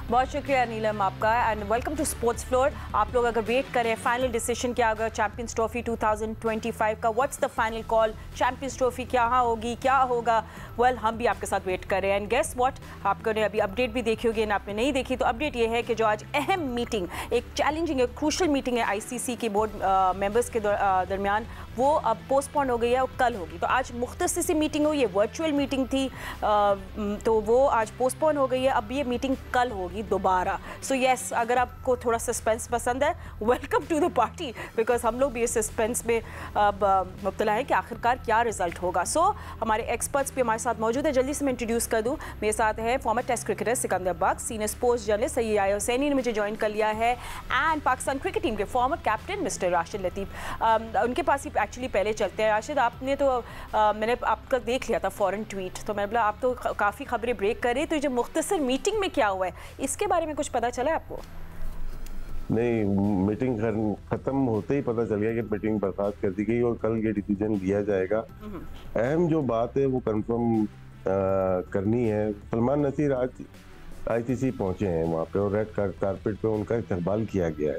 बहुत शुक्रिया नीलम आपका and welcome to sports floor. आप लोग अगर वेट करें फाइनल डिसीजन क्या होगा चैंपियंस ट्रॉफी 2025 का, what's the final call, champions trophy क्या होगी, क्या होगा, वेल हम भी आपके साथ वेट कर रहे हैं। एंड गेस व्हाट, आपने अभी अपडेट भी देखी होगी, आपने नहीं देखी तो अपडेट ये है कि जो आज अहम मीटिंग, एक चैलेंजिंग, एक क्रूशल मीटिंग है आईसीसी की बोर्ड मेंबर्स के दरमियान, वो अब पोस्टपोन हो गई है और कल होगी। तो आज मुख्तसर सी मीटिंग हुई, ये वर्चुअल मीटिंग थी, तो वो आज पोस्टपोन हो गई है। अब ये मीटिंग कल होगी दोबारा। सो येस, अगर आपको थोड़ा सस्पेंस पसंद है, welcome to the party, because हम लोग भी इस सस्पेंस में अब मुब्तला हैं कि आखिरकार क्या रिजल्ट होगा। सो हमारे एक्सपर्ट्स भी हमारे साथ मौजूद है। जल्दी से मैं इंट्रोड्यूस कर दूँ, मेरे साथ है फॉर्मर टेस्ट क्रिकेटर सिकंदर बख्श, सीनियर स्पोर्ट्स जर्नलिस्ट सैयद आया हुसैनी ने मुझे ज्वाइन कर लिया है, एंड पाकिस्तान क्रिकेट टीम के फॉर्मर कैप्टन मिस्टर राशिद लतीफ़। उनके पास ही एक्चुअली पहले चलते हैं। राशिद, आपने तो मैंने आपका देख लिया था फ़ौरन ट्वीट, तो मैंने बोला आप तो काफ़ी खबरें ब्रेक कर रही, तो जो मुख्तसर मीटिंग में क्या हुआ है इसके बारे में कुछ पता चला है आपको? नहीं, मीटिंग खत्म होते ही पता चल गया कि मीटिंग बर्खास्त कर दी गई और कल ये डिसीजन लिया जाएगा। अहम जो बात है वो कंफर्म करनी है। सलमान नसीर आज आईसीसी पहुंचे हैं वहाँ पे, और रेड कारपेट पे उनका इस्तकबाल किया गया है।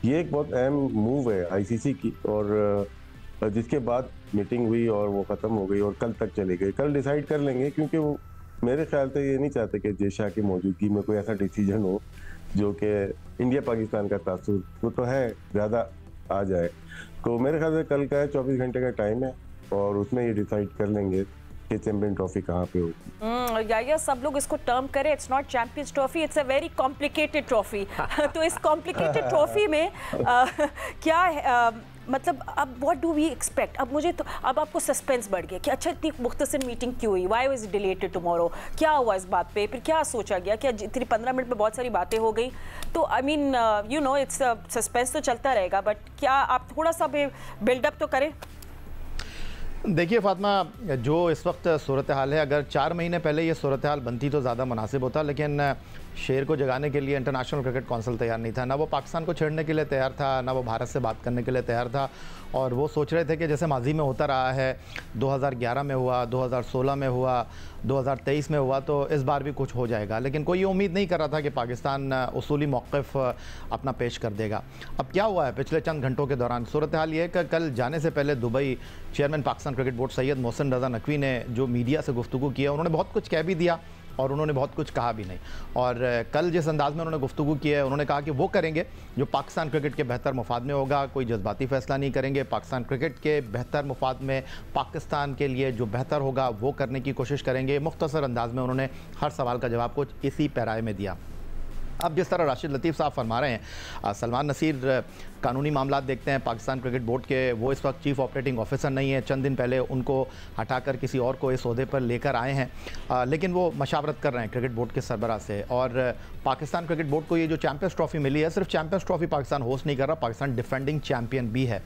ये एक बहुत अहम मूव है आईसीसी की, और जिसके बाद मीटिंग हुई और वो ख़त्म हो गई और कल तक चली गई। कल डिसाइड कर लेंगे, क्योंकि वो मेरे ख्याल से ये नहीं चाहते कि जय शाह की मौजूदगी में कोई ऐसा डिसीजन हो जो कि इंडिया पाकिस्तान का तासुर वो तो है ज़्यादा आ जाए। तो मेरे ख्याल से कल का है, 24 घंटे का टाइम है, और उसमें ये डिसाइड कर लेंगे कि चैंपियन ट्रॉफी कहाँ पे होगी। या सब लोग इसको टर्म करें, it's not champions trophy, it's a very complicated trophy. तो इस कॉम्प्लिकेटेड ट्रॉफी में क्या है, मतलब अब व्हाट डू वी एक्सपेक्ट? अब मुझे तो अब आपको सस्पेंस बढ़ गया कि अच्छा इतनी मुख्तसर मीटिंग क्यों हुई, why was it deleted tomorrow, क्या हुआ इस बात पे, फिर क्या सोचा गया, क्या इतनी 15 मिनट में बहुत सारी बातें हो गई। तो I mean you know it's suspense तो चलता रहेगा, बट क्या आप थोड़ा सा बिल्डअप तो करें। देखिए फातिमा, जो इस वक्त सूरत हाल है, अगर 4 महीने पहले ये सूरत हाल बनती तो ज़्यादा मुनासिब होता, लेकिन शेर को जगाने के लिए इंटरनेशनल क्रिकेट काउंसिल तैयार नहीं था। ना वो पाकिस्तान को छेड़ने के लिए तैयार था, ना वो भारत से बात करने के लिए तैयार था, और वो सोच रहे थे कि जैसे माजी में होता रहा है, 2011 में हुआ, 2016 में हुआ, 2023 में हुआ, तो इस बार भी कुछ हो जाएगा। लेकिन कोई ये उम्मीद नहीं कर रहा था कि पाकिस्तान उसूली मौक़िफ़ अपना पेश कर देगा। अब क्या हुआ है पिछले चंद घंटों के दौरान? सूरत हाल ये है कि कल जाने से पहले Dubai chairman Pakistan cricket board Syed Mohsin Raza Naqvi ने जो मीडिया से गुफ्तगू किया, उन्होंने बहुत कुछ कह भी दिया और उन्होंने बहुत कुछ कहा भी नहीं। और कल जिस अंदाज़ में उन्होंने गुफ्तगू किया है, उन्होंने कहा कि वो करेंगे जो पाकिस्तान क्रिकेट के बेहतर मुफाद में होगा, कोई जज्बाती फ़ैसला नहीं करेंगे, पाकिस्तान क्रिकेट के बेहतर मुफाद में पाकिस्तान के लिए जो बेहतर होगा वो करने की कोशिश करेंगे। मुख्तसर अंदाज़ में उन्होंने हर सवाल का जवाब कुछ इसी पैराए में दिया। अब जिस तरह राशिद लतीफ़ साहब फरमा रहे हैं, सलमान नसीर कानूनी मामलात देखते हैं पाकिस्तान क्रिकेट बोर्ड के, वो इस वक्त चीफ़ ऑपरेटिंग ऑफिसर नहीं है। चंद दिन पहले उनको हटाकर किसी और को इस ओहदे पर लेकर आए हैं, लेकिन वो मशावरत कर रहे हैं क्रिकेट बोर्ड के सरबराह से। और पाकिस्तान क्रिकेट बोर्ड को ये जो चैंपियंस ट्रॉफी मिली है, सिर्फ चैंपियंस ट्रॉफी पाकिस्तान होस्ट नहीं कर रहा, पाकिस्तान डिफेंडिंग चैंपियन भी है।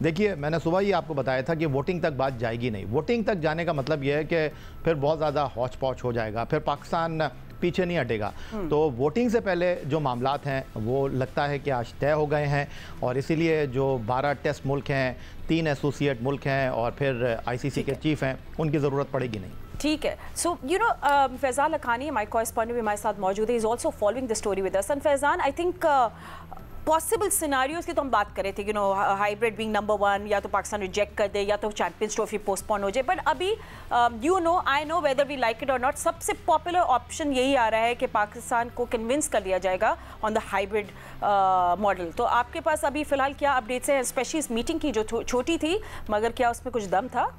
देखिए, मैंने सुबह ही आपको बताया था कि वोटिंग तक बात जाएगी नहीं। वोटिंग तक जाने का मतलब यह है कि फिर बहुत ज़्यादा हौच पौच हो जाएगा, फिर पाकिस्तान पीछे नहीं हटेगा। तो वोटिंग से पहले जो मामलात हैं वो लगता है कि आज तय हो गए हैं, और इसीलिए जो 12 टेस्ट मुल्क हैं, 3 एसोसिएट मुल्क हैं, और फिर आईसीसी के चीफ हैं, उनकी ज़रूरत पड़ेगी नहीं। ठीक है। So you know Faizan Lakhani हमारे कॉरेस्पॉन्डेंट भी हमारे साथ मौजूद है, is also following the story with us. And Faizan, I think possible scenarios की तो हम बात कर रहे थे, you know hybrid being number 1, या तो पाकिस्तान रिजेक्ट कर दे, या तो चैंपियंस ट्रॉफी पोस्टपोन हो जाए। बट अभी you know, I know whether we like it और नॉट, सबसे पॉपुलर ऑप्शन यही आ रहा है कि पाकिस्तान को कन्विंस कर लिया जाएगा ऑन द हाइब्रिड मॉडल। तो आपके पास अभी फ़िलहाल क्या अपडेट्स हैं, स्पेशली इस मीटिंग की जो छोटी थी, मगर क्या उसमें कुछ दम था?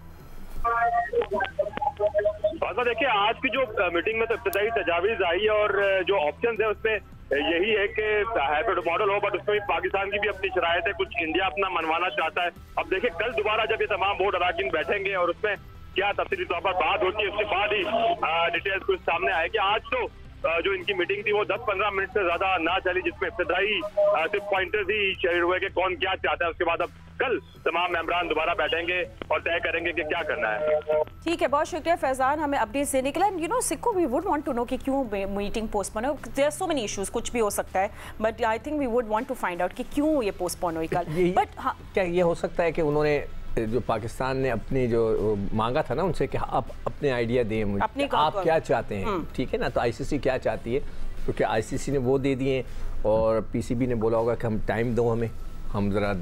देखिए, आज की जो मीटिंग में तो इब्तदाई तजावीज़ आई, और जो ऑप्शन है उसमें यही है कि हाइब्रिड मॉडल हो, बट उसमें भी पाकिस्तान की भी अपनी शरायत है, कुछ इंडिया अपना मनवाना चाहता है। अब देखिए, कल दोबारा जब ये तमाम बोर्ड अराकीन बैठेंगे और उसमें क्या तफसीली तौर पर बात होती है, उसके बाद ही डिटेल्स कुछ सामने आए कि आज तो जो इनकी मीटिंग थी वो 10-15 मिनट से ज्यादा ना चली, जिसमें इब्तदाई सिर्फ पॉइंटर्स ही शेयर हुए कि कौन क्या चाहता है। उसके बाद अब कल तमाम मेंबरान दोबारा बैठेंगे और तय करेंगे कि क्या करना है। ठीक है, बहुत शुक्रिया फैजान हमें अपडेट्स देने के लिए। यू नो सिक्को, we would want to know कि क्यों मीटिंग पोस्टपोन है। There are so many issues, कुछ भी हो सकता है, but I think we would want to find out कि क्यों ये पोस्टपोन हुई कल। बट हाँ, क्या ये हो सकता है कि उन्होंने जो पाकिस्तान ने अपनी जो मांगा था ना उनसे कि आप अपने आइडिया दें मुझे, आप क्या चाहते हैं, ठीक है ना, तो आईसीसी क्या चाहती है क्योंकि आईसीसी ने वो दे दिए और पीसीबी ने बोला होगा कि हम टाइम दो हमें, हम ज़रा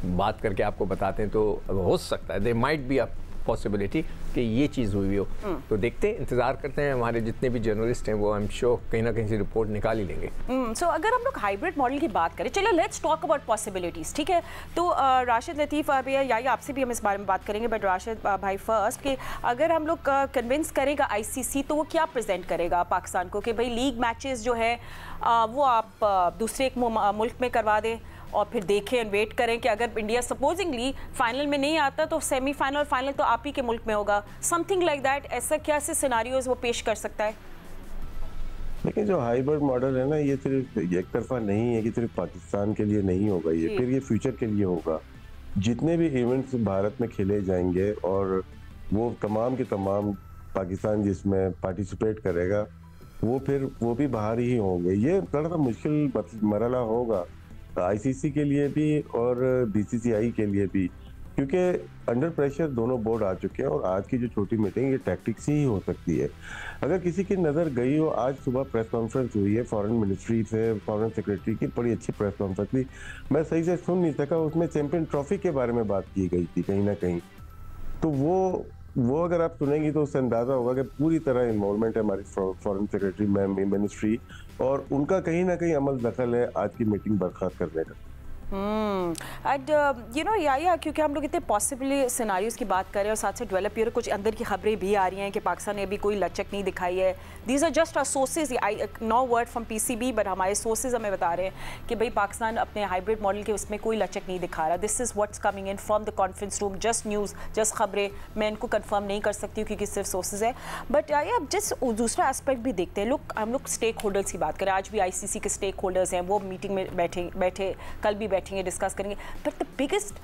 बात करके आपको बताते हैं। तो हो सकता है, there might be a possibility कि ये चीज़ हुई हो। तो देखते हैं, इंतज़ार करते हैं। हमारे जितने भी जर्नलिस्ट हैं वो आई एम श्योर कहीं ना कहीं से रिपोर्ट निकाल ही लेंगे। सो अगर हम लोग हाइब्रिड मॉडल की बात करें, चलिए लेट्स टॉक अबाउट पॉसिबिलिटीज़, ठीक है। तो राशिद लतीफ़ भैया या आपसे भी हम इस बारे में बात करेंगे, बट राशिद भाई फर्स्ट कि अगर हम लोग कन्विंस करेगा आईसीसी तो वो क्या प्रेजेंट करेगा पाकिस्तान को कि भाई लीग मैचेस जो है वो आप दूसरे एक मुल्क में करवा दें और फिर देखें एंड वेट करें कि अगर इंडिया सपोजिंगली फाइनल में नहीं आता तो सेमीफाइनल और फाइनल तो आप ही के मुल्क में होगा, समथिंग लाइक दैट। ऐसा क्या से सिनेरियोज वो पेश कर सकता है? लेकिन जो हाइब्रिड मॉडल है ना, ये सिर्फ एक तरफा नहीं है कि सिर्फ पाकिस्तान के लिए नहीं होगा, ये फिर ये फ्यूचर के लिए होगा। जितने भी इवेंट्स भारत में खेले जाएंगे और वो तमाम के तमाम पाकिस्तान जिसमें पार्टिसिपेट करेगा वो भी बाहर ही होंगे। ये थोड़ा सा मुश्किल मरला होगा आईसीसी के लिए भी और बीसीसीआई के लिए भी, क्योंकि अंडर प्रेशर दोनों बोर्ड आ चुके हैं। और आज की जो छोटी मीटिंग ये टैक्टिक्स ही हो सकती है। अगर किसी की नज़र गई हो, आज सुबह प्रेस कॉन्फ्रेंस हुई है फॉरेन मिनिस्ट्री से, फॉरेन सेक्रेटरी की बड़ी अच्छी प्रेस कॉन्फ्रेंस थी, मैं सही से सुन नहीं सका। उसमें चैंपियन ट्रॉफी के बारे में बात की गई थी कहीं ना कहीं। तो वो अगर आप सुनेंगी तो उससे अंदाजा होगा कि पूरी तरह इन्वॉल्वमेंट है हमारी फॉरेन सेक्रेटरी मिनिस्ट्री, और उनका कहीं ना कहीं अमल दखल है आज की मीटिंग बर्खास्त करने का। एंड यू नो या क्योंकि हम लोग इतने पॉसिबली सिनारियोज की बात कर रहे हैं और साथ से डेवलप यूरो कुछ अंदर की खबरें भी आ रही हैं कि पाकिस्तान ने अभी कोई लचक नहीं दिखाई है। These are just are sources, no word from PCB, but हमारे सोर्सेज हमें बता रहे हैं कि भाई पाकिस्तान अपने हाइब्रिड मॉडल के उसमें कोई लचक नहीं दिखा रहा। This is what's coming in from the conference room, just news, just खबरें। मैं इनको कंफर्म नहीं कर सकती हूँ क्योंकि सिर्फ सोर्सेज है। बट अब जिस दूसरा एस्पेक्ट भी देखते हैं हम लोग स्टेक होल्डर्स की बात करें। आज भी आईसीसी के स्टेक होल्डर्स हैं, वो मीटिंग में बैठे कल भी बैठेंगे, डिस्कस करेंगे। बट द बिगेस्ट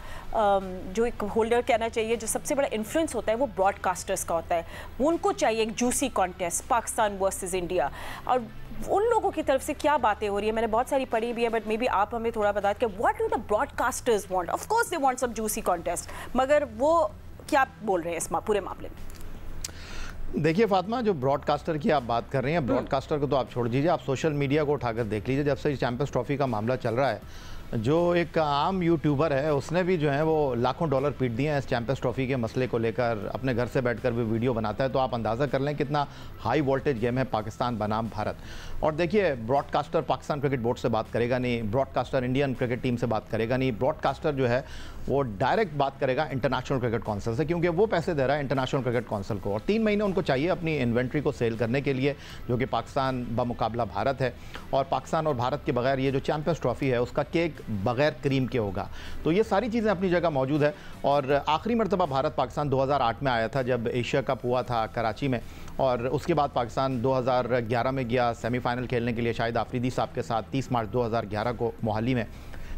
जो एक होल्डर कहना चाहिए, जो सबसे बड़ा इन्फ्लुएंस होता है वो ब्रॉडकास्टर्स का होता है। उनको चाहिए एक juicy contest, Pakistan versus India. और उन लोगों की तरफ से क्या बातें हो रही है, मैंने बहुत सारी पढ़ी भी है, बट मे बी आप हमें थोड़ा बता दें what do the broadcasters want. Of course they want some juicy contest, मगर वो क्या बोल रहे हैं इस पूरे मामले में? देखिए फातिमा, जो ब्रॉडकास्टर की आप बात कर रही हैं, ब्रॉडकास्टर को तो आप छोड़ दीजिए, आप सोशल मीडिया को उठाकर देख लीजिए। जब से चैंपियंस ट्रॉफी का मामला चल रहा है, जो एक आम यूट्यूबर है उसने भी जो है वो लाखों डॉलर पीट दिए हैं इस चैंपियंस ट्रॉफी के मसले को लेकर। अपने घर से बैठकर भी वीडियो बनाता है, तो आप अंदाज़ा कर लें कितना हाई वोल्टेज गेम है पाकिस्तान बनाम भारत। और देखिए, ब्रॉडकास्टर पाकिस्तान क्रिकेट बोर्ड से बात करेगा नहीं, ब्रॉडकास्टर इंडियन क्रिकेट टीम से बात करेगा नहीं, ब्रॉडकास्टर जो है वो डायरेक्ट बात करेगा इंटरनेशनल क्रिकेट काउंसिल से, क्योंकि वो पैसे दे रहा है इंटरनेशनल क्रिकेट काउंसिल को। और 3 महीने उनको चाहिए अपनी इन्वेंट्री को सेल करने के लिए, जो कि पाकिस्तान बमुकाबला भारत है। और पाकिस्तान और भारत के बगैर ये जो चैंपियंस ट्रॉफी है उसका केक बगैर क्रीम के होगा। तो ये सारी चीज़ें अपनी जगह मौजूद है। और आखिरी मरतबा भारत पाकिस्तान 2008 में आया था जब एशिया कप हुआ था कराची में, और उसके बाद पाकिस्तान 2011 में गया सेमीफाइनल खेलने के लिए शाहिद आफरीदी साहब के साथ 30 मार्च 2011 को मोहाली में।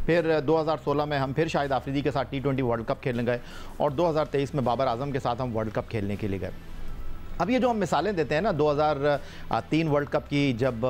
फिर 2016 में हम फिर शाहिद आफरीदी के साथ T20 वर्ल्ड कप खेलने गए, और 2023 में बाबर आजम के साथ हम वर्ल्ड कप खेलने के लिए गए। अब ये जो हम मिसालें देते हैं ना, 2003 वर्ल्ड कप की, जब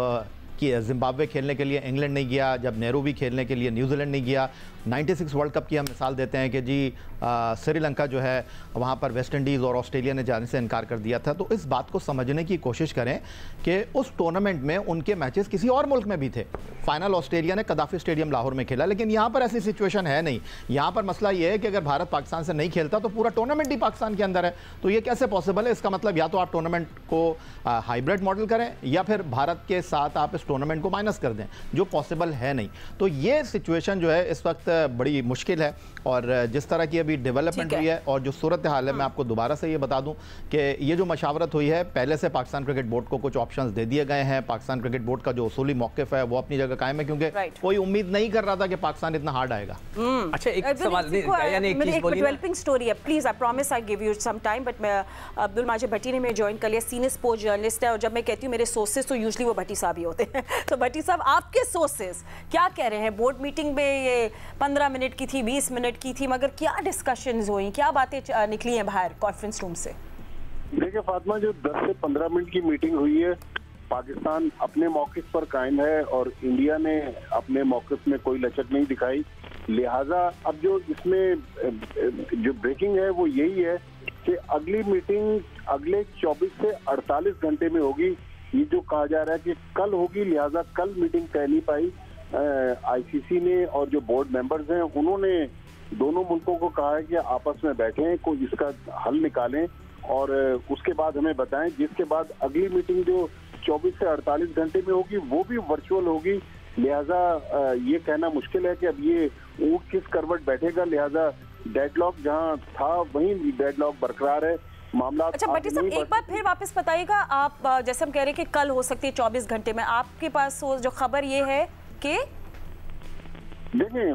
कि जिम्बाब्वे खेलने के लिए इंग्लैंड नहीं गया, जब नेहरू भी खेलने के लिए न्यूजीलैंड नहीं गया, 96 वर्ल्ड कप की हम मिसाल देते हैं कि जी श्रीलंका जो है वहाँ पर वेस्ट इंडीज़ और ऑस्ट्रेलिया ने जाने से इनकार कर दिया था। तो इस बात को समझने की कोशिश करें कि उस टूर्नामेंट में उनके मैचेस किसी और मुल्क में भी थे। फाइनल ऑस्ट्रेलिया ने कदाफी स्टेडियम लाहौर में खेला, लेकिन यहाँ पर ऐसी सिचुएशन है नहीं। यहाँ पर मसला ये है कि अगर भारत पाकिस्तान से नहीं खेलता तो पूरा टूर्नामेंट ही पाकिस्तान के अंदर है। तो ये कैसे पॉसिबल है? इसका मतलब या तो आप टूर्नामेंट को हाइब्रिड मॉडल करें, या फिर भारत के साथ आप इस टूर्नामेंट को माइनस कर दें, जो पॉसिबल है नहीं। तो ये सिचुएशन जो है इस वक्त बड़ी मुश्किल है। और जिस तरह की अभी डेवलपमेंट हुई है और जो सूरत हाल है, मैं आपको दोबारा से ये बता दूं कि ये जो मशावरत हुई है, पहले से पाकिस्तान क्रिकेट बोर्ड को कुछ ऑप्शंस दे दिए गए हैं। पाकिस्तान क्रिकेट बोर्ड का जो उसूली मौक़िफ़ है वो अपनी जगह कायम है, क्योंकि कोई उम्मीद नहीं कर रहा था कि पाकिस्तान इतना हार्ड आएगा। अच्छा, एक सवाल, डेवलपिंग स्टोरी है, please I promise I give you some time. But मैं अब्दुल माजिद भट्टी ने मैं ज्वाइन कर लिया, सीनियर स्पोर्ट्स जर्नलिस्ट है, और जब मैं कहती हूँ मेरे सोर्सेज तो यूजली वो भट्टी साहब ही होते हैं। तो भट्टी साहब, आपके सोर्सेज क्या कह रहे हैं? बोर्ड मीटिंग में ये 15 मिनट की थी, 20 मिनट की थी, मगर क्या डिस्कशंस हुई, क्या बातें निकली हैं बाहर कॉन्फ्रेंस रूम से? देखिए फातिमा, जो 10 से 15 मिनट की मीटिंग हुई है, पाकिस्तान अपने मौक़िफ़ पर कायम है और इंडिया ने अपने मौक़िफ़ में कोई लचक नहीं दिखाई। लिहाजा अब जो इसमें जो ब्रेकिंग है वो यही है कि अगली मीटिंग अगले 24 से 48 घंटे में होगी, ये जो कहा जा रहा है कि कल होगी, लिहाजा कल मीटिंग तय नहीं पाई। आईसीसी ने और जो बोर्ड मेंबर्स हैं उन्होंने दोनों मुल्कों को कहा है कि आपस में बैठें, कोई इसका हल निकालें और उसके बाद हमें बताएं, जिसके बाद अगली मीटिंग जो 24 से 48 घंटे में होगी वो भी वर्चुअल होगी। लिहाजा ये कहना मुश्किल है कि अब ये ऊंट किस करवट बैठेगा। लिहाजा डेडलॉक जहां था वहीं डेडलॉक बरकरार है। मामला अच्छा भट्टी साहब, एक बार फिर वापस बताइएगा आप, जैसे हम कह रहे हैं कि कल हो सकती है 24 घंटे में, आपके पास जो खबर ये है कि देखिए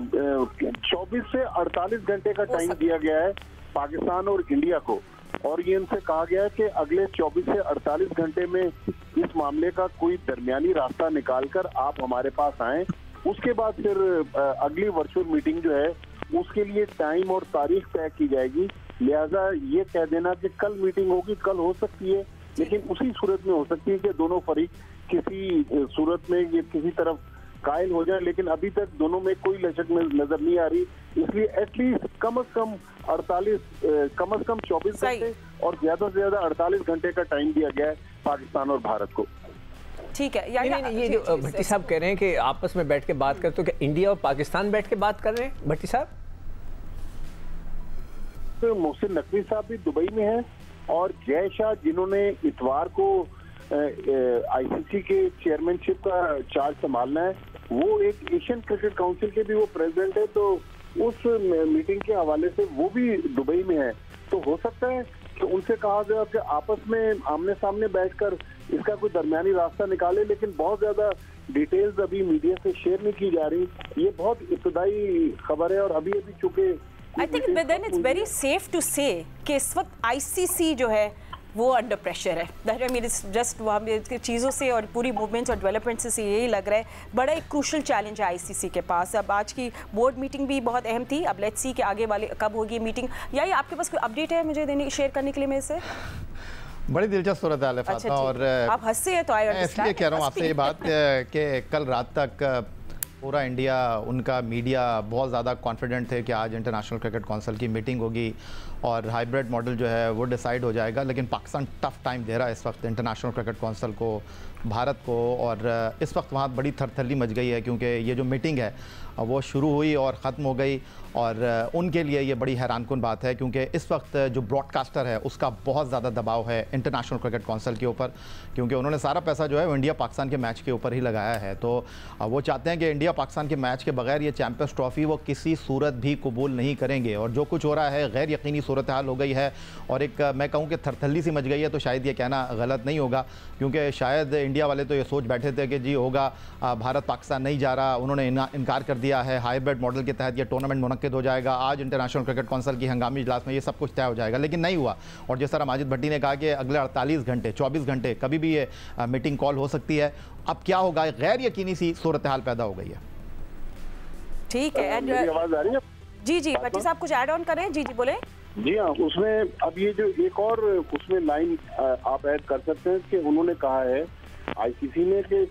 24 से 48 घंटे का टाइम दिया गया है पाकिस्तान और इंडिया को, और ये इनसे कहा गया है कि अगले 24 से 48 घंटे में इस मामले का कोई दरमियानी रास्ता निकालकर आप हमारे पास आएं। उसके बाद फिर अगली वर्चुअल मीटिंग जो है उसके लिए टाइम और तारीख तय की जाएगी। लिहाजा ये कह देना कि कल मीटिंग होगी, कल हो सकती है, लेकिन उसी सूरत में हो सकती है कि दोनों फरीक किसी सूरत में ये किसी तरफ कायल हो जाए, लेकिन अभी तक दोनों में कोई लचक नजर नहीं आ रही। इसलिए एटलीस्ट कम से कम 24 घंटे और ज्यादा से ज्यादा 48 घंटे का टाइम दिया गया है पाकिस्तान और भारत को। ठीक है। नहीं, ये जो भट्टी साहब कह रहे हैं कि आपस में बैठ के बात कर, तो क्या इंडिया और पाकिस्तान बैठ के बात कर रहे हैं भट्टी साहब? तो मोहसिन नकवी साहब भी दुबई में हैं और जय शाह जिन्होंने इतवार को आईसीसी के चेयरमैनशिप का चार्ज संभालना है, वो एक एशियन क्रिकेट काउंसिल के भी वो प्रेसिडेंट है, तो उस मीटिंग के हवाले से वो भी दुबई में है। तो हो सकता है कि उनसे कहा गया कि आपस में आमने सामने बैठकर इसका कोई दरमियानी रास्ता निकाले, लेकिन बहुत ज्यादा डिटेल्स अभी मीडिया से शेयर नहीं की जा रही। ये बहुत इब्तदाई खबर है और अभी चूंकि I think then it's very safe to say कि इस वक्त आईसीसी जो है वो अंडर प्रेशर है। That I mean it's just वहाँ चीज़ों से और पूरी मूवमेंट्स और डेवलपमेंट से यही लग रहा है बड़ा एक क्रूशल चैलेंज है आईसीसी के पास। अब आज की बोर्ड मीटिंग भी बहुत अहम थी, अब लेट्स सी कि आगे वाले कब होगी मीटिंग। या ये आपके पास कोई अपडेट है मुझे देने शेयर करने के लिए मेरे से? बड़ी दिलचस्प सूरत हाल है फातिमा, और आप हंसते हैं तो आई इसलिए कह रहा हूँ आपसे ये बात कि कल रात तक पूरा इंडिया, उनका मीडिया बहुत ज़्यादा कॉन्फिडेंट थे कि आज इंटरनेशनल क्रिकेट काउंसिल की मीटिंग होगी और हाइब्रिड मॉडल जो है वो डिसाइड हो जाएगा। लेकिन पाकिस्तान टफ टाइम दे रहा है इस वक्त इंटरनेशनल क्रिकेट काउंसिल को, भारत को, और इस वक्त वहाँ बड़ी थरथली मच गई है क्योंकि ये जो मीटिंग है वो शुरू हुई और ख़त्म हो गई, और उनके लिए ये बड़ी हैरानकुन बात है क्योंकि इस वक्त जो ब्रॉडकास्टर है उसका बहुत ज़्यादा दबाव है इंटरनेशनल क्रिकेट काउंसिल के ऊपर, क्योंकि उन्होंने सारा पैसा जो है वो इंडिया पाकिस्तान के मैच के ऊपर ही लगाया है। तो वो चाहते हैं कि इंडिया पाकिस्तान के मैच के बगैर ये चैम्पियंस ट्रॉफी वो किसी सूरत भी कबूल नहीं करेंगे, और जो कुछ हो रहा है गैर यकीनी सूरत हाल हो गई है और एक मैं कहूँ कि थरथली सी मच गई है। तो शायद ये कहना गलत नहीं होगा क्योंकि शायद इंडिया वाले तो ये सोच बैठे थे कि जी होगा, भारत पाकिस्तान नहीं जा रहा, उन्होंने इनकार कर दिया है, हाइब्रिड मॉडल के तहत ये टूर्नामेंट मुनक्किद हो जाएगा, आज इंटरनेशनल क्रिकेट काउंसिल की हंगामी इजलास में ये सब कुछ तय हो जाएगा, लेकिन नहीं हुआ। और जिस तरह माजिद भट्टी ने कहा कि अगले 48 घंटे 24 घंटे कभी भी ये मीटिंग कॉल हो सकती है। अब क्या होगा, गैर यकीनी सी सूरत हाल पैदा हो गई है। ठीक है, आवाज आ रही है? जी भट्टी साहब कुछ ऐड ऑन करें। जी बोले। जी हाँ, उसमें अब ये जो एक और उसमें लाइन आप ऐड कर सकते हैं कि उन्होंने कहा है आईसीसी ने कि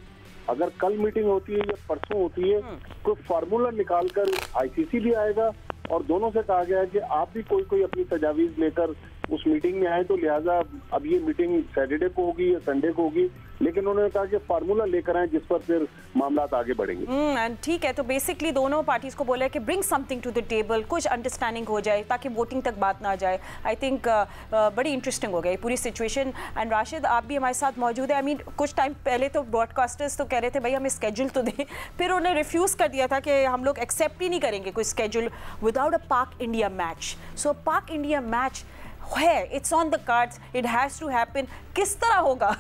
अगर कल मीटिंग होती है या परसों होती है कोई फार्मूला निकालकर आईसीसी भी आएगा, और दोनों से कहा गया है कि आप भी कोई अपनी तजावीज लेकर उस मीटिंग में आए। तो लिहाजा अब ये मीटिंग सैटरडे को होगी या संडे को होगी, लेकिन उन्होंने कहा कि फार्मूला लेकर आए जिस पर फिर मामला आगे बढ़ेंगे। ठीक है, तो बेसिकली दोनों पार्टीज को बोला है कि bring something to the table, कुछ अंडरस्टैंडिंग हो जाए ताकि वोटिंग तक बात ना जाए। आई थिंक बड़ी इंटरेस्टिंग हो गई पूरी सिचुएशन। एंड राशिद आप भी हमारे साथ मौजूद है। आई मीन कुछ टाइम पहले तो ब्रॉडकास्टर्स तो कह रहे थे भाई हमें स्केड्यूल तो दें, फिर उन्होंने रिफ्यूज़ कर दिया था कि हम लोग एक्सेप्ट ही नहीं करेंगे कोई स्केड्यूल विदाउट अ पाक India match. So Pak India match है, it's on the cards, it has to happen. किस तरह होगा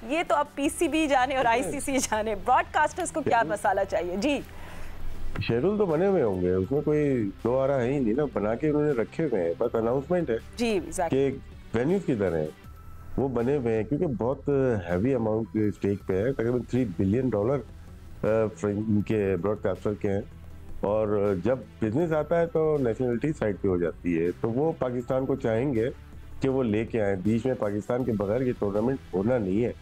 ये तो अब पीसीबी जाने और आईसीसी जाने, ब्रॉडकास्टर्स को क्या मसाला चाहिए। जी शेड्यूल तो बने हुए होंगे, उसमें कोई दो आ रहा है ही नहीं ना, बना के उन्होंने रखे हुए हैं, बस अनाउंसमेंट है जी कि वेन्यूज किधर है वो बने हुए हैं, क्योंकि बहुत हैवी अमाउंट स्टेक पे है, तकरीबन $3 बिलियन इनके ब्रॉडकास्टर के हैं, और जब बिजनेस आता है तो नेशनलिटी साइड पे हो जाती है। तो वो पाकिस्तान को चाहेंगे कि वो लेके आए, बीच में पाकिस्तान के बगैर ये टूर्नामेंट होना नहीं है।